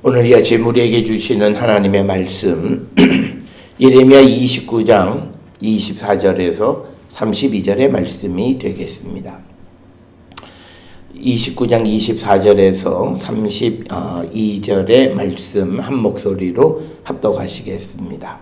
오늘 이 아침 우리에게 주시는 하나님의 말씀 예레미야 29장 24절에서 32절의 말씀이 되겠습니다. 29장 24절에서 32절의 말씀 한 목소리로 합독하시겠습니다.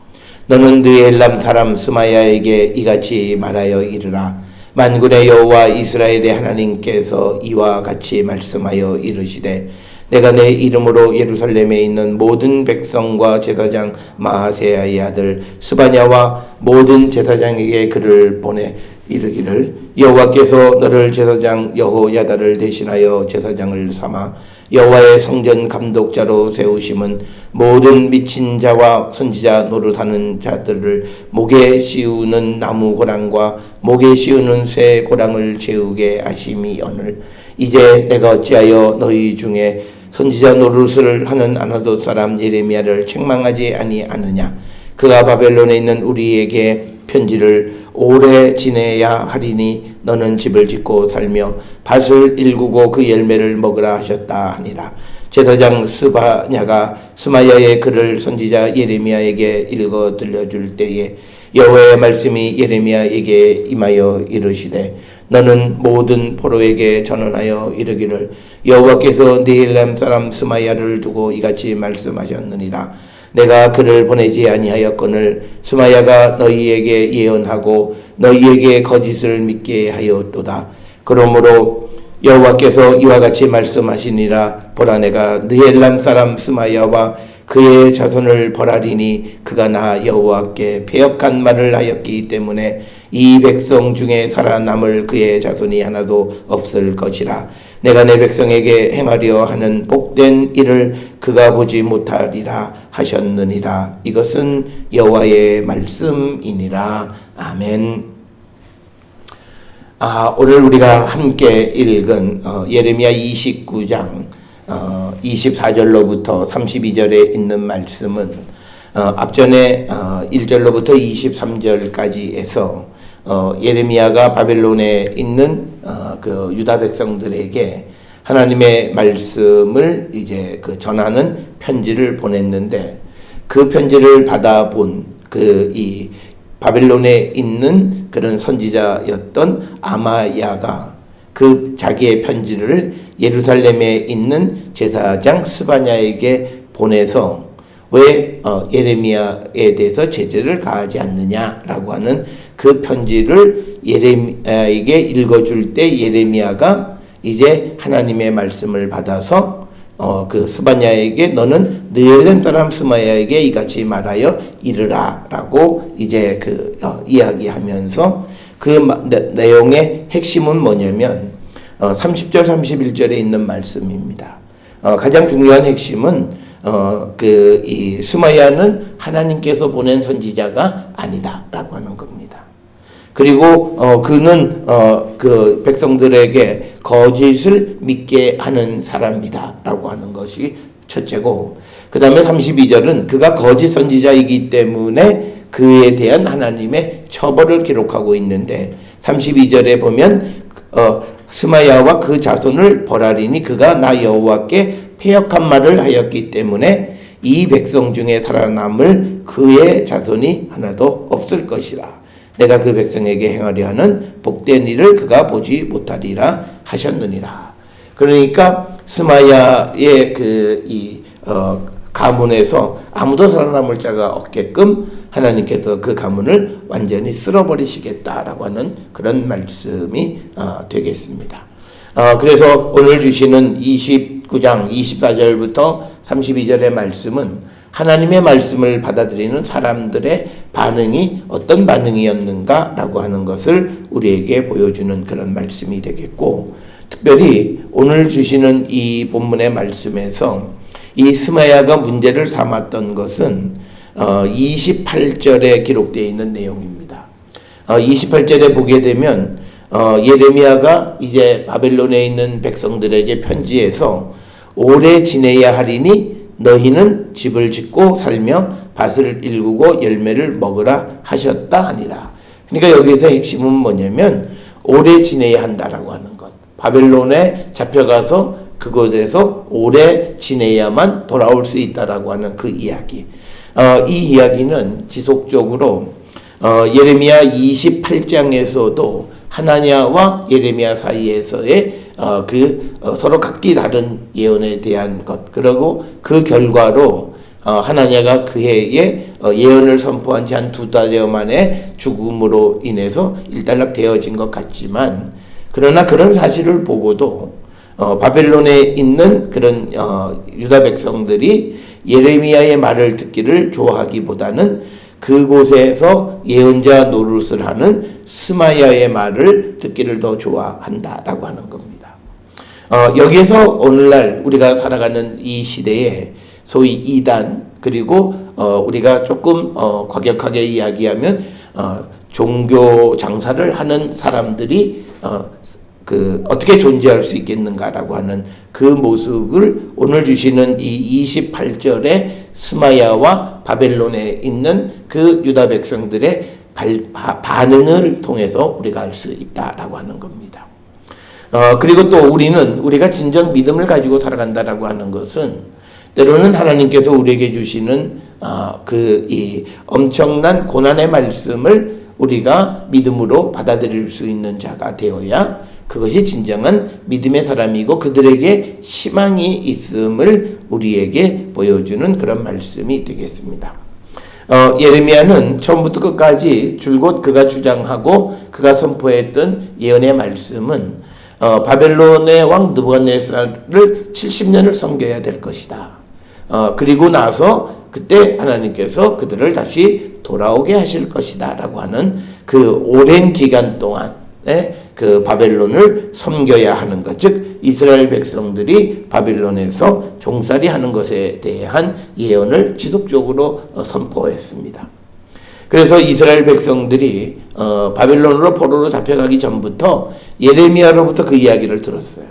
너는 느엘람 사람 스마야에게 이같이 말하여 이르라. 만군의 여호와 이스라엘의 하나님께서 이와 같이 말씀하여 이르시되 내가 내 이름으로 예루살렘에 있는 모든 백성과 제사장 마아세야의 아들 스바냐와 모든 제사장에게 글을 보내 이르기를 여호와께서 너를 제사장 여호야다를 대신하여 제사장을 삼아 여호와의 성전 감독자로 세우심은 모든 미친 자와 선지자 노릇하는 자들을 목에 씌우는 나무 고랑과 목에 씌우는 쇠 고랑을 채우게 하심이오늘 이제 내가 어찌하여 너희 중에 선지자 노릇을 하는 아나돗 사람 예레미야를 책망하지 아니하느냐. 그가 바벨론에 있는 우리에게 편지를 오래 지내야 하리니 너는 집을 짓고 살며 밭을 일구고 그 열매를 먹으라 하셨다 하니라. 제사장 스바냐가 스마야의 글을 선지자 예레미야에게 읽어 들려줄 때에 여호와의 말씀이 예레미야에게 임하여 이르시되 너는 모든 포로에게 전언하여 이르기를 여호와께서 느헬람 사람 스마야를 두고 이같이 말씀하셨느니라. 내가 그를 보내지 아니하였거늘 스마야가 너희에게 예언하고 너희에게 거짓을 믿게 하였도다. 그러므로 여호와께서 이와 같이 말씀하시니라. 보라 내가 느헬람 사람 스마야와 그의 자손을 벌하리니 그가 나 여호와께 패역한 말을 하였기 때문에 이 백성 중에 살아남을 그의 자손이 하나도 없을 것이라. 내가 내 백성에게 행하려 하는 복된 일을 그가 보지 못하리라 하셨느니라. 이것은 여호와의 말씀이니라. 아멘. 오늘 우리가 함께 읽은 예레미야 29장 24절로부터 32절에 있는 말씀은 앞전에 1절로부터 23절까지에서 예레미야가 바벨론에 있는 그 유다 백성들에게 하나님의 말씀을 이제 그 전하는 편지를 보냈는데 그 편지를 받아본 이 바벨론에 있는 그런 선지자였던 아마야가 그 자기의 편지를 예루살렘에 있는 제사장 스바냐에게 보내서 왜 예레미야에 대해서 제재를 가하지 않느냐라고 하는 그 편지를 예레미야에게 읽어줄 때 예레미야가 이제 하나님의 말씀을 받아서 그 스바냐에게 너는 느헬람 사람 스마야에게 이같이 말하여 이르라라고 이제 이야기하면서 그 내용의 핵심은 뭐냐면 30절 31절에 있는 말씀입니다. 가장 중요한 핵심은 이 스마야는 하나님께서 보낸 선지자가 아니다라고 하는 겁니다. 그리고 그는 그 백성들에게 거짓을 믿게 하는 사람이다라고 하는 것이 첫째고, 그 다음에 32절은 그가 거짓 선지자이기 때문에 그에 대한 하나님의 처벌을 기록하고 있는데 32절에 보면 스마야와 그 자손을 벌하리니 그가 나 여호와께 패역한 말을 하였기 때문에 이 백성 중에 살아남을 그의 자손이 하나도 없을 것이라. 내가 그 백성에게 행하려 하는 복된 일을 그가 보지 못하리라 하셨느니라. 그러니까 스마야의 가문에서 아무도 살아남을 자가 없게끔 하나님께서 그 가문을 완전히 쓸어버리시겠다라고 하는 그런 말씀이 되겠습니다. 그래서 오늘 주시는 29장 24절부터 32절의 말씀은 하나님의 말씀을 받아들이는 사람들의 반응이 어떤 반응이었는가라고 하는 것을 우리에게 보여주는 그런 말씀이 되겠고, 특별히 오늘 주시는 이 본문의 말씀에서 이 스마야가 문제를 삼았던 것은 28절에 기록되어 있는 내용입니다. 28절에 보게 되면 예레미야가 이제 바벨론에 있는 백성들에게 편지해서 오래 지내야 하리니 너희는 집을 짓고 살며 밭을 일구고 열매를 먹으라 하셨다 하니라. 그러니까 여기서 핵심은 뭐냐면 오래 지내야 한다라고 하는 것. 바벨론에 잡혀가서 그곳에서 오래 지내야만 돌아올 수 있다라고 하는 그 이야기. 이 이야기는 지속적으로 예레미야 28장에서도 하나냐와 예레미야 사이에서의 서로 각기 다른 예언에 대한 것, 그리고 그 결과로 하나냐가 그 해에 예언을 선포한 지 한 2달여 만에 죽음으로 인해서 일단락 되어진 것 같지만, 그러나 그런 사실을 보고도 바벨론에 있는 그런 유다 백성들이 예레미야의 말을 듣기를 좋아하기보다는 그곳에서 예언자 노릇을 하는 스마야의 말을 듣기를 더 좋아한다라고 하는 겁니다. 여기에서 오늘날 우리가 살아가는 이 시대에 소위 이단, 그리고 우리가 조금 과격하게 이야기하면 종교 장사를 하는 사람들이 어떻게 존재할 수 있겠는가라고 하는 그 모습을 오늘 주시는 이 28절의 스마야와 바벨론에 있는 그 유다 백성들의 반응을 통해서 우리가 알 수 있다라고 하는 겁니다. 그리고 또 우리가 진정 믿음을 가지고 살아간다라고 하는 것은 때로는 하나님께서 우리에게 주시는 이 엄청난 고난의 말씀을 우리가 믿음으로 받아들일 수 있는 자가 되어야 그것이 진정한 믿음의 사람이고 그들에게 희망이 있음을 우리에게 보여주는 그런 말씀이 되겠습니다. 예레미야는 처음부터 끝까지 줄곧 그가 주장하고 그가 선포했던 예언의 말씀은 바벨론의 왕 느부갓네살을 70년을 섬겨야 될 것이다. 그리고 나서 그때 하나님께서 그들을 다시 돌아오게 하실 것이다 라고 하는 그 오랜 기간 동안 그 바벨론을 섬겨야 하는 것, 즉 이스라엘 백성들이 바벨론에서 종살이 하는 것에 대한 예언을 지속적으로 선포했습니다. 그래서 이스라엘 백성들이 바벨론으로 포로로 잡혀가기 전부터 예레미야로부터 그 이야기를 들었어요.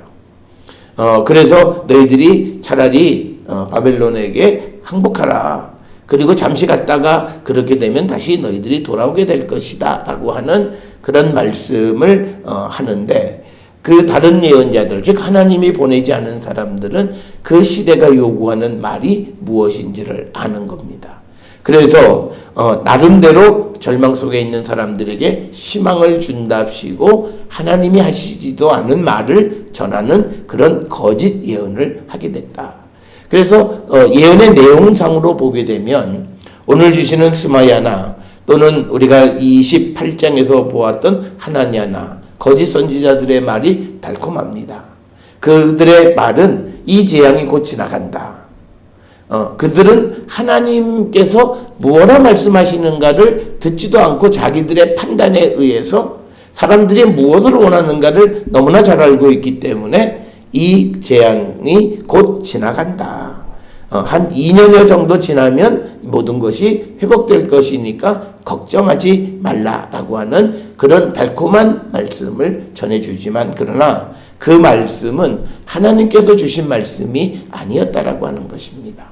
그래서 너희들이 차라리 바벨론에게 항복하라. 그리고 잠시 갔다가 그렇게 되면 다시 너희들이 돌아오게 될 것이다 라고 하는 그런 말씀을 하는데, 그 다른 예언자들, 즉 하나님이 보내지 않은 사람들은 그 시대가 요구하는 말이 무엇인지를 아는 겁니다. 그래서 나름대로 절망 속에 있는 사람들에게 희망을 준답시고 하나님이 하시지도 않은 말을 전하는 그런 거짓 예언을 하게 됐다. 그래서 예언의 내용상으로 보게 되면 오늘 주시는 스마야나 또는 우리가 28장에서 보았던 하나냐나 거짓 선지자들의 말이 달콤합니다. 그들의 말은 이 재앙이 곧 지나간다. 그들은 하나님께서 무엇라 말씀하시는가를 듣지도 않고 자기들의 판단에 의해서 사람들이 무엇을 원하는가를 너무나 잘 알고 있기 때문에 이 재앙이 곧 지나간다. 한 2년여 정도 지나면 모든 것이 회복될 것이니까 걱정하지 말라라고 하는 그런 달콤한 말씀을 전해주지만, 그러나 그 말씀은 하나님께서 주신 말씀이 아니었다라고 하는 것입니다.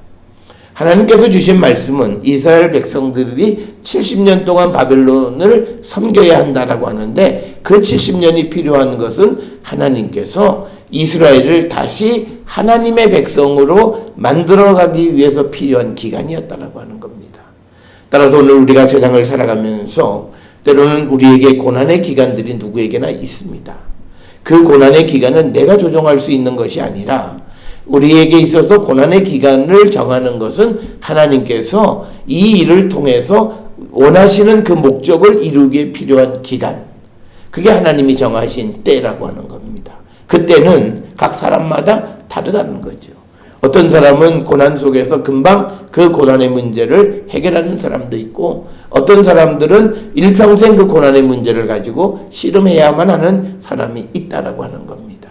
하나님께서 주신 말씀은 이스라엘 백성들이 70년 동안 바벨론을 섬겨야 한다라고 하는데, 그 70년이 필요한 것은 하나님께서 이스라엘을 다시 하나님의 백성으로 만들어가기 위해서 필요한 기간이었다라고 하는 겁니다. 따라서 오늘 우리가 세상을 살아가면서 때로는 우리에게 고난의 기간들이 누구에게나 있습니다. 그 고난의 기간은 내가 조정할 수 있는 것이 아니라 우리에게 있어서 고난의 기간을 정하는 것은 하나님께서 이 일을 통해서 원하시는 그 목적을 이루기에 필요한 기간, 그게 하나님이 정하신 때라고 하는 겁니다. 그때는 각 사람마다 다르다는 거죠. 어떤 사람은 고난 속에서 금방 그 고난의 문제를 해결하는 사람도 있고, 어떤 사람들은 일평생 그 고난의 문제를 가지고 씨름해야만 하는 사람이 있다라고 하는 겁니다.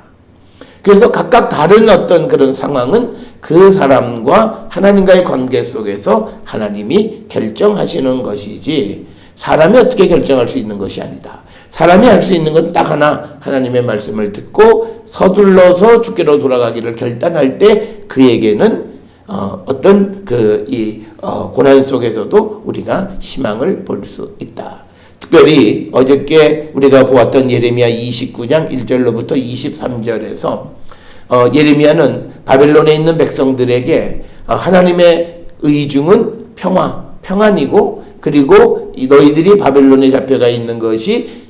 그래서 각각 다른 어떤 그런 상황은 그 사람과 하나님과의 관계 속에서 하나님이 결정하시는 것이지 사람이 어떻게 결정할 수 있는 것이 아니다. 사람이 할 수 있는 건 딱 하나, 하나님의 말씀을 듣고 서둘러서 주께로 돌아가기를 결단할 때 그에게는 어떤 고난 속에서도 우리가 희망을 볼 수 있다. 특별히 어저께 우리가 보았던 예레미야 29장 1절로부터 23절에서 예레미야는 바벨론에 있는 백성들에게 하나님의 의중은 평안이고, 그리고 너희들이 바벨론에 잡혀가 있는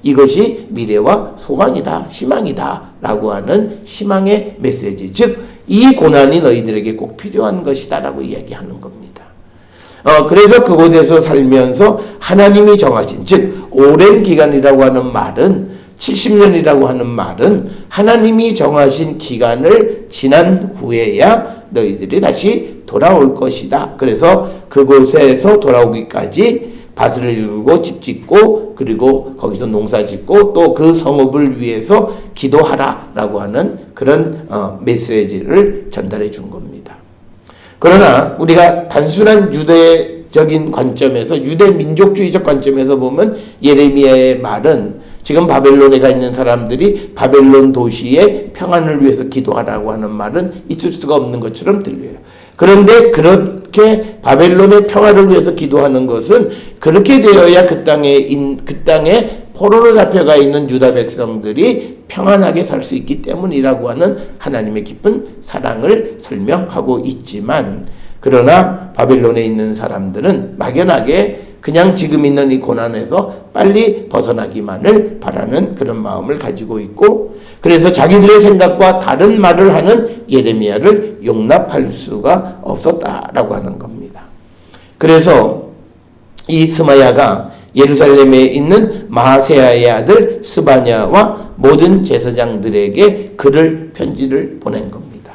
이것이 미래와 소망이다, 희망이다 라고 하는 희망의 메시지, 즉 이 고난이 너희들에게 꼭 필요한 것이다 라고 이야기하는 겁니다. 그래서 그곳에서 살면서 하나님이 정하신, 즉 오랜 기간이라고 하는 말은, 70년이라고 하는 말은 하나님이 정하신 기간을 지난 후에야 너희들이 다시 돌아올 것이다. 그래서 그곳에서 돌아오기까지 밭을 일구고 집 짓고, 그리고 거기서 농사 짓고, 또 그 성읍을 위해서 기도하라 라고 하는 그런 메시지를 전달해 준 겁니다. 그러나 우리가 단순한 유대적인 관점에서, 유대 민족주의적 관점에서 보면 예레미야의 말은 지금 바벨론에 가 있는 사람들이 바벨론 도시의 평안을 위해서 기도하라고 하는 말은 있을 수가 없는 것처럼 들려요. 그런데 그렇게 바벨론의 평화를 위해서 기도하는 것은 그렇게 되어야 그 땅에 포로로 잡혀가 있는 유다 백성들이 평안하게 살 수 있기 때문이라고 하는 하나님의 깊은 사랑을 설명하고 있지만, 그러나 바벨론에 있는 사람들은 막연하게 그냥 지금 있는 이 고난에서 빨리 벗어나기만을 바라는 그런 마음을 가지고 있고, 그래서 자기들의 생각과 다른 말을 하는 예레미야를 용납할 수가 없었다라고 하는 겁니다. 그래서 이 스마야가 예루살렘에 있는 마세야의 아들 스바냐와 모든 제사장들에게 편지를 보낸 겁니다.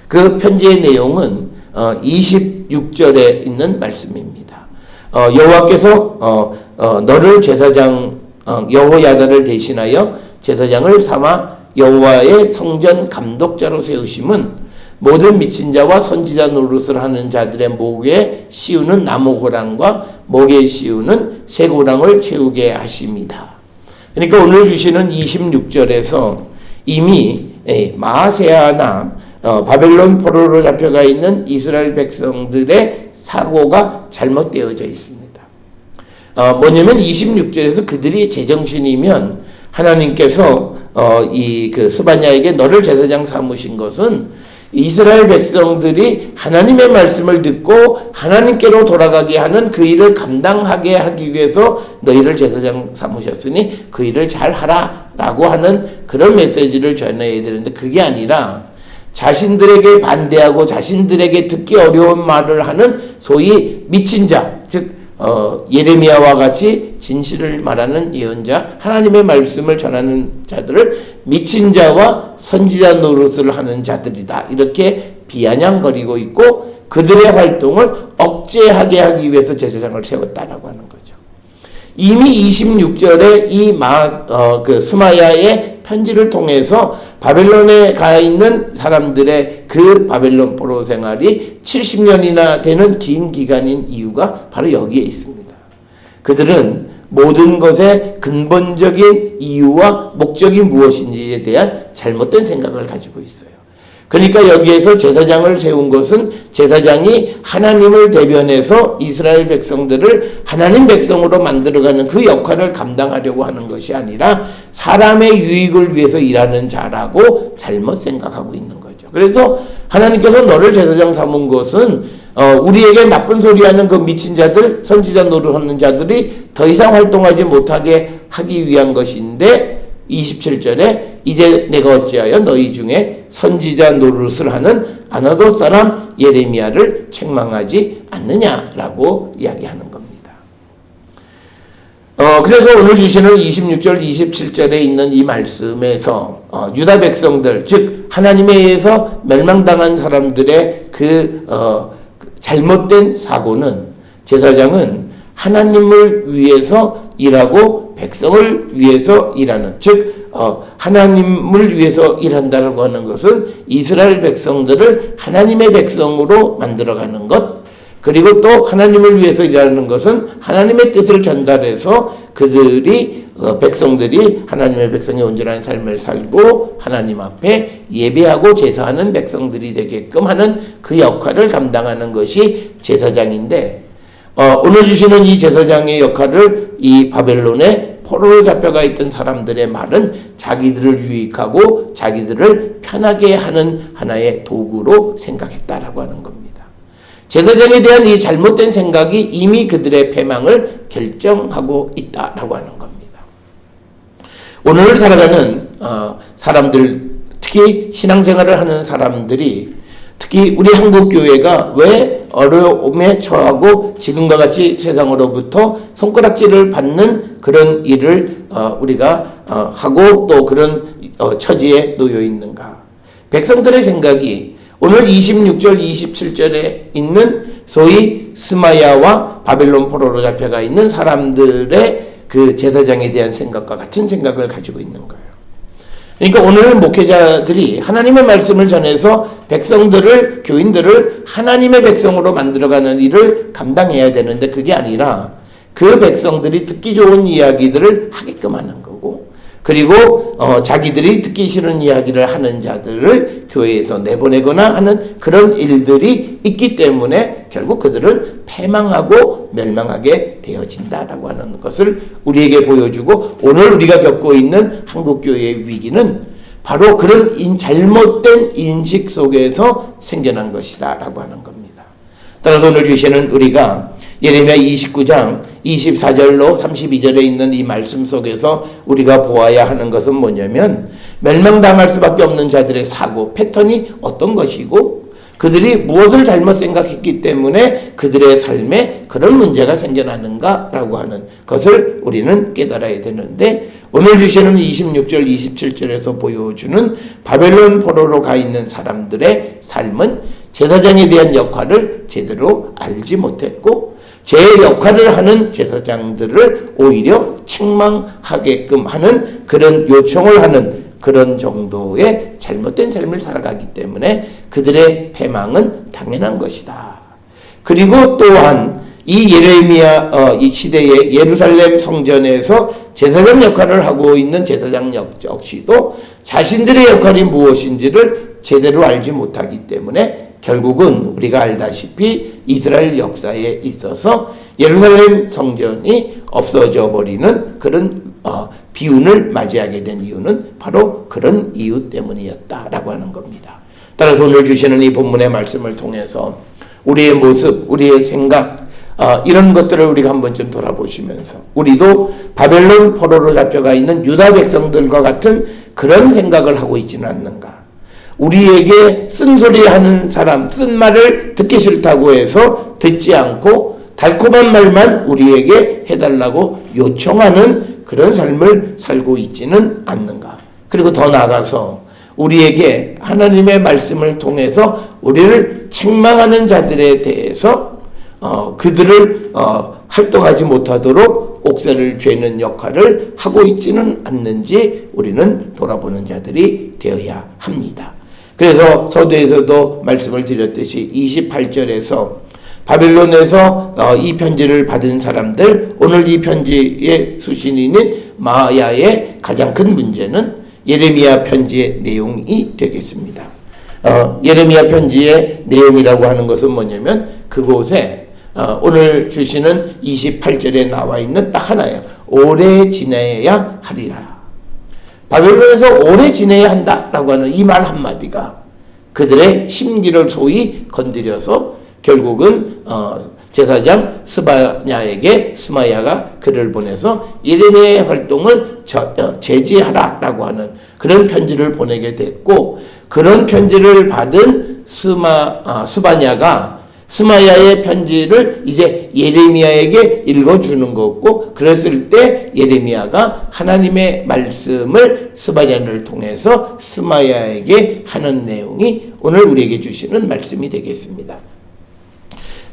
그 편지의 내용은 26절에 있는 말씀입니다. 여호와께서 너를 제사장 여호야다를 대신하여 제사장을 삼아 여호와의 성전 감독자로 세우심은 모든 미친 자와 선지자 노릇을 하는 자들의 목에 씌우는 나무 고랑과 목에 씌우는 새 고랑을 채우게 하십니다. 그러니까 오늘 주시는 26절에서 이미 마아세야나 바벨론 포로로 잡혀가 있는 이스라엘 백성들의 사고가 잘못되어져 있습니다. 뭐냐면 26절에서 그들이 제정신이면 하나님께서 그 스바냐에게 너를 제사장 삼으신 것은 이스라엘 백성들이 하나님의 말씀을 듣고 하나님께로 돌아가게 하는 그 일을 감당하게 하기 위해서 너희를 제사장 삼으셨으니 그 일을 잘 하라 라고 하는 그런 메시지를 전해야 되는데, 그게 아니라 자신들에게 반대하고 자신들에게 듣기 어려운 말을 하는 소위 미친 자, 즉 예레미야와 같이 진실을 말하는 예언자, 하나님의 말씀을 전하는 자들을 미친 자와 선지자 노릇을 하는 자들이다, 이렇게 비아냥거리고 있고, 그들의 활동을 억제하게 하기 위해서 제사장을 세웠다라고 하는 거죠. 이미 26절에 그 스마야의 편지를 통해서 바벨론에 가 있는 사람들의 그 바벨론 포로 생활이 70년이나 되는 긴 기간인 이유가 바로 여기에 있습니다. 그들은 모든 것의 근본적인 이유와 목적이 무엇인지에 대한 잘못된 생각을 가지고 있어요. 그러니까 여기에서 제사장을 세운 것은 제사장이 하나님을 대변해서 이스라엘 백성들을 하나님 백성으로 만들어가는 그 역할을 감당하려고 하는 것이 아니라 사람의 유익을 위해서 일하는 자라고 잘못 생각하고 있는 거죠. 그래서 하나님께서 너를 제사장 삼은 것은 우리에게 나쁜 소리하는 그 미친 자들, 선지자 노릇하는 자들이 더 이상 활동하지 못하게 하기 위한 것인데, 27절에 이제 내가 어찌하여 너희 중에 선지자 노릇을 하는 아나돗 사람 예레미야를 책망하지 않느냐라고 이야기하는 겁니다. 그래서 오늘 주시는 26절, 27절에 있는 이 말씀에서 유다 백성들, 즉 하나님에 의해서 멸망당한 사람들의 그 잘못된 사고는, 제사장은 하나님을 위해서 일하고 백성을 위해서 일하는, 즉 하나님을 위해서 일한다라고 하는 것은 이스라엘 백성들을 하나님의 백성으로 만들어가는 것, 그리고 또 하나님을 위해서 일하는 것은 하나님의 뜻을 전달해서 백성들이 하나님의 백성의 온전한 삶을 살고 하나님 앞에 예배하고 제사하는 백성들이 되게끔 하는 그 역할을 감당하는 것이 제사장인데, 오늘 주시는 이 제사장의 역할을 이 바벨론의 포로로 잡혀가 있던 사람들의 말은 자기들을 유익하고 자기들을 편하게 하는 하나의 도구로 생각했다라고 하는 겁니다. 제사장에 대한 이 잘못된 생각이 이미 그들의 패망을 결정하고 있다라고 하는 겁니다. 오늘 살아가는 사람들, 특히 신앙생활을 하는 사람들이, 특히 우리 한국교회가 왜 어려움에 처하고 지금과 같이 세상으로부터 손가락질을 받는 그런 일을 우리가 하고 또 그런 처지에 놓여 있는가. 백성들의 생각이 오늘 26절 27절에 있는 소위 스마야와 바벨론 포로로 잡혀가 있는 사람들의 그 제사장에 대한 생각과 같은 생각을 가지고 있는 거예요. 그러니까 오늘 목회자들이 하나님의 말씀을 전해서 백성들을, 교인들을 하나님의 백성으로 만들어가는 일을 감당해야 되는데 그게 아니라 그 백성들이 듣기 좋은 이야기들을 하게끔 하는 거고, 그리고 자기들이 듣기 싫은 이야기를 하는 자들을 교회에서 내보내거나 하는 그런 일들이 있기 때문에 결국 그들은 패망하고 멸망하게 되어진다라고 하는 것을 우리에게 보여주고, 오늘 우리가 겪고 있는 한국교회의 위기는 바로 그런 잘못된 인식 속에서 생겨난 것이다 라고 하는 겁니다. 따라서 오늘 주시는 우리가 예레미야 29장 24절로 32절에 있는 이 말씀 속에서 우리가 보아야 하는 것은 뭐냐면, 멸망당할 수밖에 없는 자들의 사고 패턴이 어떤 것이고 그들이 무엇을 잘못 생각했기 때문에 그들의 삶에 그런 문제가 생겨나는가라고 하는 것을 우리는 깨달아야 되는데, 오늘 주시는 26절 27절에서 보여주는 바벨론 포로로 가 있는 사람들의 삶은 제사장에 대한 역할을 제대로 알지 못했고, 제 역할을 하는 제사장들을 오히려 책망하게끔 하는 그런 요청을 하는 그런 정도의 잘못된 삶을 살아가기 때문에 그들의 패망은 당연한 것이다. 그리고 또한 이 예레미야 이 시대의 예루살렘 성전에서 제사장 역할을 하고 있는 제사장 역시도 자신들의 역할이 무엇인지를 제대로 알지 못하기 때문에 결국은 우리가 알다시피 이스라엘 역사에 있어서 예루살렘 성전이 없어져 버리는 그런 비운을 맞이하게 된 이유는 바로 그런 이유 때문이었다라고 하는 겁니다. 따라서 오늘 주시는 이 본문의 말씀을 통해서 우리의 모습, 우리의 생각, 이런 것들을 우리가 한 번쯤 돌아보시면서 우리도 바벨론 포로로 잡혀가 있는 유다 백성들과 같은 그런 생각을 하고 있지는 않는가. 우리에게 쓴소리하는 사람, 쓴 말을 듣기 싫다고 해서 듣지 않고 달콤한 말만 우리에게 해달라고 요청하는 그런 삶을 살고 있지는 않는가. 그리고 더 나아가서 우리에게 하나님의 말씀을 통해서 우리를 책망하는 자들에 대해서 그들을 활동하지 못하도록 옥새를 죄는 역할을 하고 있지는 않는지 우리는 돌아보는 자들이 되어야 합니다. 그래서 서두에서도 말씀을 드렸듯이 28절에서 바벨론에서 이 편지를 받은 사람들, 오늘 이 편지의 수신인인 마야의 가장 큰 문제는 예레미야 편지의 내용이 되겠습니다. 예레미야 편지의 내용이라고 하는 것은 뭐냐면 그곳에 오늘 주시는 28절에 나와 있는 딱 하나예요. 오래 지내야 하리라. 바벨론에서 오래 지내야 한다라고 하는 이 말 한마디가 그들의 심기를 소위 건드려서 결국은 제사장 스바냐에게 스마야가 글을 보내서 예레미야의 활동을 제지하라라고 하는 그런 편지를 보내게 됐고, 그런 편지를 받은 스바냐가 스마야의 편지를 이제 예레미야에게 읽어주는 거고, 그랬을 때 예레미야가 하나님의 말씀을 스바냐를 통해서 스마야에게 하는 내용이 오늘 우리에게 주시는 말씀이 되겠습니다.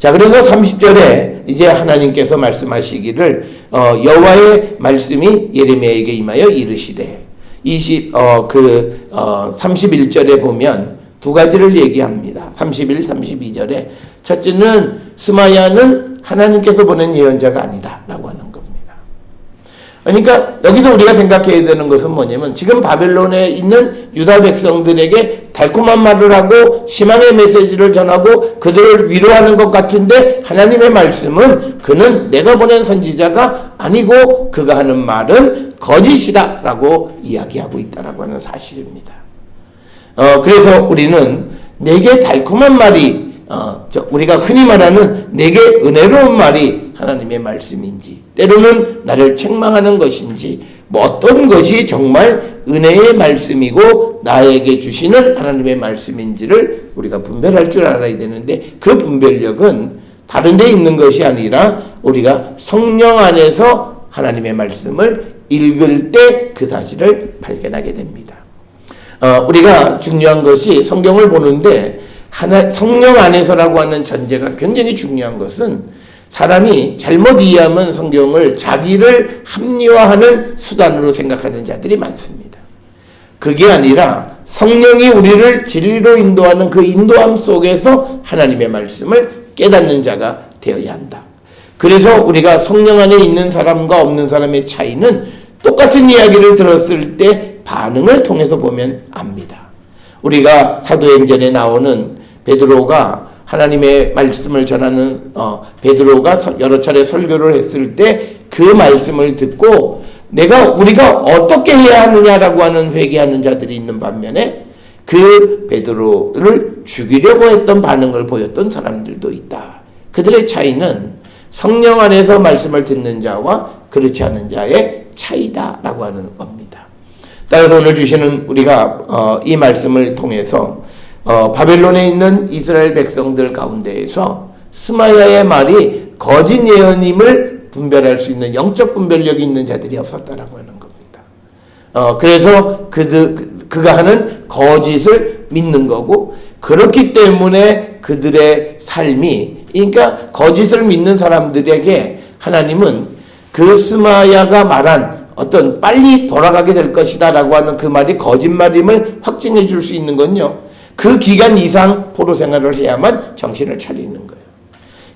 자, 그래서 30절에 이제 하나님께서 말씀하시기를 여호와의 말씀이 예레미야에게 임하여 이르시되 31절에 보면 두 가지를 얘기합니다. 31, 32절에 첫째는 스마야는 하나님께서 보낸 예언자가 아니다 라고 하는 겁니다. 그러니까 여기서 우리가 생각해야 되는 것은 뭐냐면 지금 바벨론에 있는 유다 백성들에게 달콤한 말을 하고 희망의 메시지를 전하고 그들을 위로하는 것 같은데 하나님의 말씀은 그는 내가 보낸 선지자가 아니고 그가 하는 말은 거짓이다 라고 이야기하고 있다라고 하는 사실입니다. 그래서 우리는 내게 달콤한 말이 우리가 흔히 말하는 내게 은혜로운 말이 하나님의 말씀인지 때로는 나를 책망하는 것인지 어떤 것이 정말 은혜의 말씀이고 나에게 주시는 하나님의 말씀인지를 우리가 분별할 줄 알아야 되는데 그 분별력은 다른 데 있는 것이 아니라 우리가 성령 안에서 하나님의 말씀을 읽을 때 그 사실을 발견하게 됩니다. 우리가 중요한 것이 성경을 보는데 성령 안에서라고 하는 전제가 굉장히 중요한 것은 사람이 잘못 이해하면 성경을 자기를 합리화하는 수단으로 생각하는 자들이 많습니다. 그게 아니라 성령이 우리를 진리로 인도하는 그 인도함 속에서 하나님의 말씀을 깨닫는 자가 되어야 한다. 그래서 우리가 성령 안에 있는 사람과 없는 사람의 차이는 똑같은 이야기를 들었을 때 반응을 통해서 보면 압니다. 우리가 사도행전에 나오는 베드로가 하나님의 말씀을 전하는 베드로가 여러 차례 설교를 했을 때 그 말씀을 듣고 우리가 어떻게 해야 하느냐라고 하는 회개하는 자들이 있는 반면에 그 베드로를 죽이려고 했던 반응을 보였던 사람들도 있다. 그들의 차이는 성령 안에서 말씀을 듣는 자와 그렇지 않은 자의 차이다라고 하는 겁니다. 따라서 오늘 주시는 우리가 이 말씀을 통해서 바벨론에 있는 이스라엘 백성들 가운데에서 스마야의 말이 거짓 예언임을 분별할 수 있는 영적 분별력이 있는 자들이 없었다라고 하는 겁니다. 그래서 그가 하는 거짓을 믿는 거고 그렇기 때문에 그들의 삶이 그러니까 거짓을 믿는 사람들에게 하나님은 그 스마야가 말한 어떤 빨리 돌아가게 될 것이다 라고 하는 그 말이 거짓말임을 확증해 줄 수 있는 건요. 그 기간 이상 포로 생활을 해야만 정신을 차리는 거예요.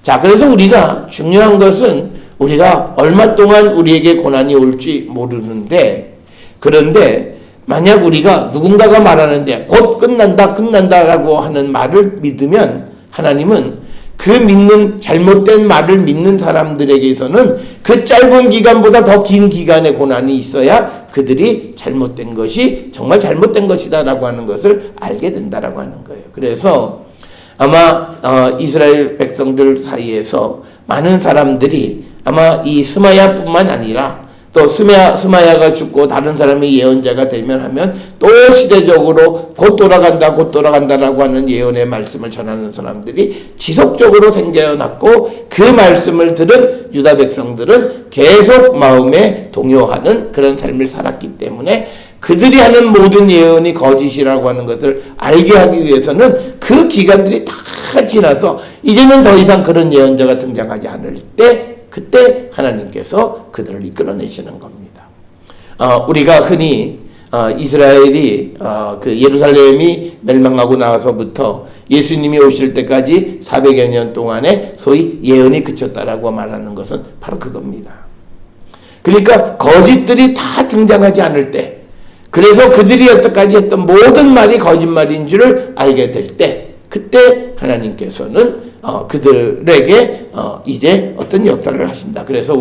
자, 그래서 우리가 중요한 것은 우리가 얼마 동안 우리에게 고난이 올지 모르는데 그런데 만약 우리가 누군가가 말하는데 곧 끝난다라고 하는 말을 믿으면 하나님은 그 잘못된 말을 믿는 사람들에게서는 그 짧은 기간보다 더 긴 기간의 고난이 있어야 그들이 잘못된 것이 정말 잘못된 것이다라고 하는 것을 알게 된다라고 하는 거예요. 그래서 아마 이스라엘 백성들 사이에서 많은 사람들이 아마 이 스마야뿐만 아니라 또 스마야가 죽고 다른 사람이 예언자가 되면 하면 또 시대적으로 곧 돌아간다라고 하는 예언의 말씀을 전하는 사람들이 지속적으로 생겨났고 그 말씀을 들은 유다 백성들은 계속 마음에 동요하는 그런 삶을 살았기 때문에 그들이 하는 모든 예언이 거짓이라고 하는 것을 알게 하기 위해서는 그 기간들이 다 지나서 이제는 더 이상 그런 예언자가 등장하지 않을 때 그때 하나님께서 그들을 이끌어내시는 겁니다. 우리가 흔히 이스라엘이 그 예루살렘이 멸망하고 나서부터 예수님이 오실 때까지 400여 년 동안에 소위 예언이 그쳤다라고 말하는 것은 바로 그겁니다. 그러니까 거짓들이 다 등장하지 않을 때 그래서 그들이 여태까지 했던 모든 말이 거짓말인 줄을 알게 될 때 그때 하나님께서는 그들에게 이제 어떤 역사를 하신다. 그래서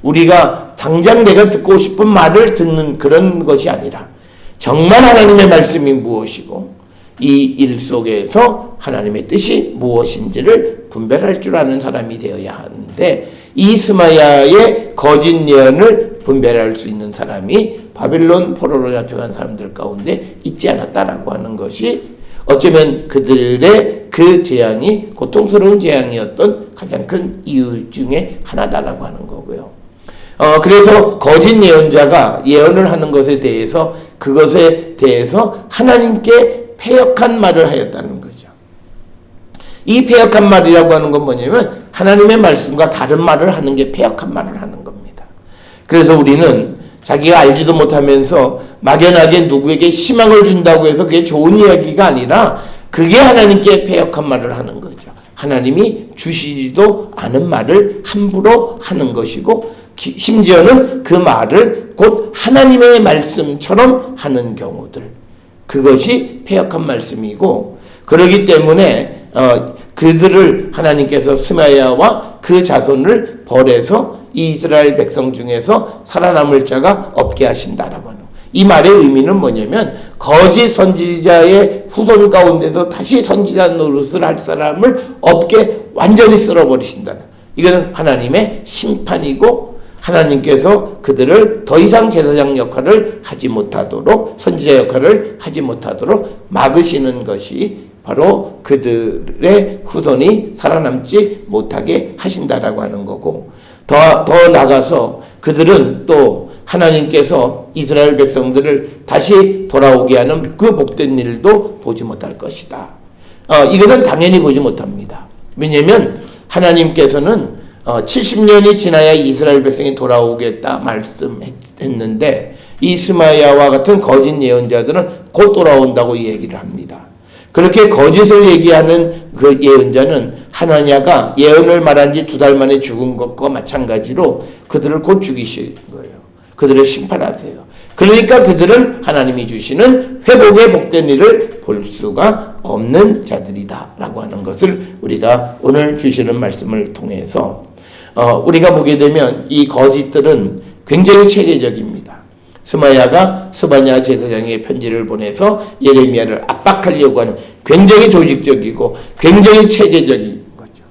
우리가 당장 내가 듣고 싶은 말을 듣는 그런 것이 아니라 정말 하나님의 말씀이 무엇이고 이 일 속에서 하나님의 뜻이 무엇인지를 분별할 줄 아는 사람이 되어야 하는데 이 스마야의 거짓 예언을 분별할 수 있는 사람이 바벨론 포로로 잡혀간 사람들 가운데 있지 않았다라고 하는 것이 어쩌면 그들의 그 재앙이 고통스러운 재앙이었던 가장 큰 이유 중에 하나다라고 하는 거고요. 그래서 거짓 예언자가 예언을 하는 것에 대해서 그것에 대해서 하나님께 패역한 말을 하였다는 거죠. 이 패역한 말이라고 하는 건 뭐냐면 하나님의 말씀과 다른 말을 하는 게 패역한 말을 하는 겁니다. 그래서 우리는 자기가 알지도 못하면서 막연하게 누구에게 희망을 준다고 해서 그게 좋은 이야기가 아니라 그게 하나님께 패역한 말을 하는 거죠. 하나님이 주시지도 않은 말을 함부로 하는 것이고 심지어는 그 말을 곧 하나님의 말씀처럼 하는 경우들, 그것이 패역한 말씀이고, 그러기 때문에 그들을 하나님께서 스마야와 그 자손을 벌해서 이스라엘 백성 중에서 살아남을 자가 없게 하신다라고 하는, 이 말의 의미는 뭐냐면 거짓 선지자의 후손 가운데서 다시 선지자 노릇을 할 사람을 없게 완전히 쓸어버리신다는, 이것은 하나님의 심판이고, 하나님께서 그들을 더 이상 제사장 역할을 하지 못하도록, 선지자 역할을 하지 못하도록 막으시는 것이 바로 그들의 후손이 살아남지 못하게 하신다라고 하는 거고, 더 나가서 그들은 또 하나님께서 이스라엘 백성들을 다시 돌아오게 하는 그 복된 일도 보지 못할 것이다. 이것은 당연히 보지 못합니다. 왜냐하면 하나님께서는 70년이 지나야 이스라엘 백성이 돌아오겠다 말씀했는데, 이 스마야와 같은 거짓 예언자들은 곧 돌아온다고 얘기를 합니다. 그렇게 거짓을 얘기하는 그 예언자는 하나냐가 예언을 말한 지 2달 만에 죽은 것과 마찬가지로 그들을 곧 죽이실 거예요. 그들을 심판하세요. 그러니까 그들은 하나님이 주시는 회복의 복된 일을 볼 수가 없는 자들이다 라고 하는 것을 우리가 오늘 주시는 말씀을 통해서 우리가 보게 되면 이 거짓들은 굉장히 체계적입니다. 스마야가 스바냐 제사장에게 편지를 보내서 예레미야를 압박하려고 하는 굉장히 조직적이고 굉장히 체계적인 거죠.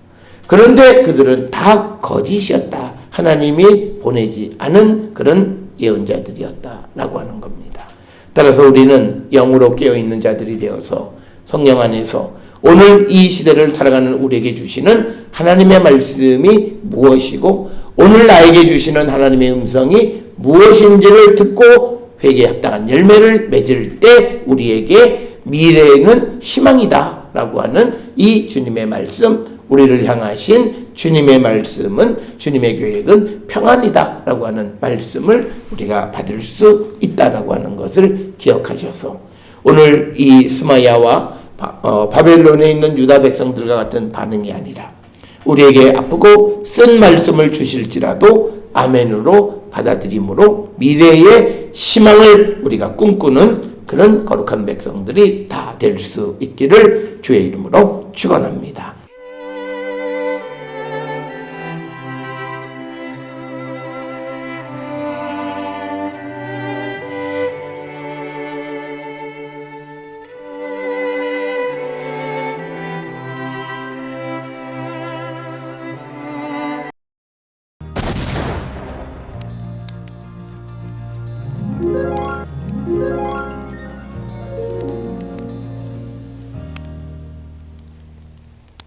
그런데 그들은 다 거짓이었다. 하나님이 보내지 않은 그런 예언자들이었다라고 하는 겁니다. 따라서 우리는 영으로 깨어있는 자들이 되어서 성령 안에서 오늘 이 시대를 살아가는 우리에게 주시는 하나님의 말씀이 무엇이고, 오늘 나에게 주시는 하나님의 음성이 무엇인지를 듣고 회개에 합당한 열매를 맺을 때 우리에게 미래에는 희망이다 라고 하는 이 주님의 말씀, 우리를 향하신 주님의 말씀은, 주님의 계획은 평안이다 라고 하는 말씀을 우리가 받을 수 있다라고 하는 것을 기억하셔서, 오늘 이 스마야와 바벨론에 있는 유다 백성들과 같은 반응이 아니라 우리에게 아프고 쓴 말씀을 주실지라도 아멘으로 받아들임으로 미래의 희망을 우리가 꿈꾸는 그런 거룩한 백성들이 다 될 수 있기를 주의 이름으로 축원합니다.